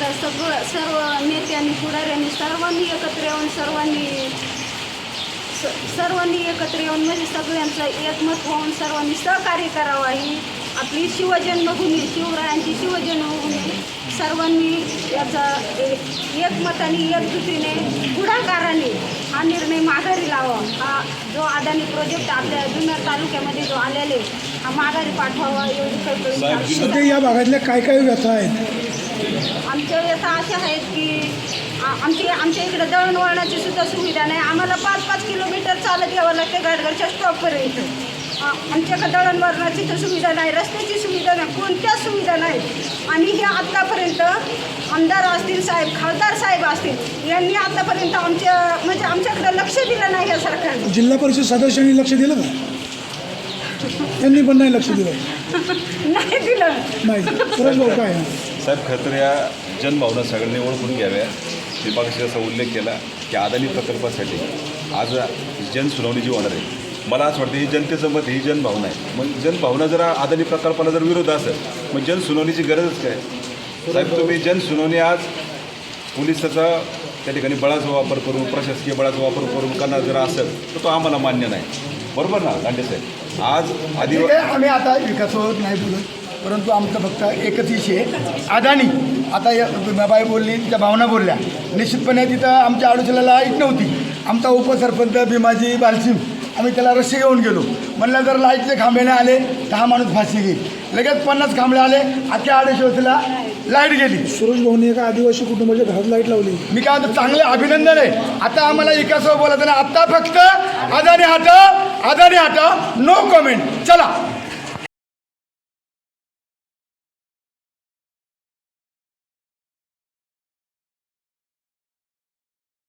का सर्व नेत्यांनी पुढाऱ्यांनी सर्वांनी एकत्र येऊन सर्वांनी एकत्र येऊन म्हणजे सगळ्यांचं एकमत होऊन सर्वांनी सहकार्य करावं ही आपली शिवजन्मभूमी शिवरायांची शिवजन्मभूमी सर्वांनी याचा एकमताने एकजुटीने पुढाकाराने हा निर्णय माघारी लावा. हा जो अदानी प्रोजेक्ट आपल्या जुन्नर तालुक्यामध्ये जो आलेले हा माघारी पाठवावा एवढी कळकळी. सध्या या भागातल्या काय काय व्यथा आहेत? आमच्या व्यथा अशा आहेत की आमच्या इकडे दळणवळणाची सुद्धा सुविधा नाही. आम्हाला 5-5 किलोमीटर चालत यावं लागते घाटघरच्या स्टॉपपर्यंत. आमच्याकडे दळणवळणाची तर सुविधा नाही, रस्त्याची सुविधा नाही, कोणत्याच सुविधा नाही. आणि हे आत्तापर्यंत आमदार असतील साहेब खासदार साहेब असतील यांनी आत्तापर्यंत आमच्याकडे लक्ष दिलं नाही या सरकारने. जिल्हा परिषद सदस्यांनी लक्ष दिलं का? त्यांनी पण नाही लक्ष दिलं. नाही दिलं. नाही. सुरेश भाऊ काय साहेब, खरं तर या जनभावना सगळ्यांनी ओळखून घ्याव्या. मी मागाशी असा उल्लेख केला की अदानी प्रकल्पासाठी आज जनसुनावणी जी होणार आहे, मला असं वाटतं ही जनतेचं मत, ही जनभावना आहे. मग जनभावना जर अदानी प्रकल्पाला जर विरोध असेल मग जनसुनावणीची गरजच काय? साहेब, तुम्ही जनसुनावणी आज पोलिसाचा त्या ठिकाणी बळाचा वापर करून प्रशासकीय बळाचा वापर करून करणार जर असेल तर तो आम्हाला मान्य नाही. बरोबर ना दांडे साहेब? आज आम्ही आता विकासावर नाही बोलत, परंतु आमचं फक्त एकच विषय अदानी. आता या बाई बोलली, तिच्या भावना बोलल्या, निश्चितपणे तिथं आमच्या आडोशीला लाईट नव्हती. आमचा उपसरपंच भीमाजी बालसिंग आम्ही त्याला रस्सी घेऊन गेलो. म्हणलं जर लाईटचे खांबे नाही आले तर हा माणूस फाशी घेईल. लगेच 50 खांबे आले, अख्ख्या आडोशीला लाईट गेली. सुरेश भाऊनी एका आदिवासी कुटुंबाच्या घरात लाईट लावली. मी काय म्हणतो, चांगले अभिनंदन आहे. आता आम्हाला विकासावर बोलायचं नाही. आता फक्त अदानी हटाव, नो कमेंट. चला.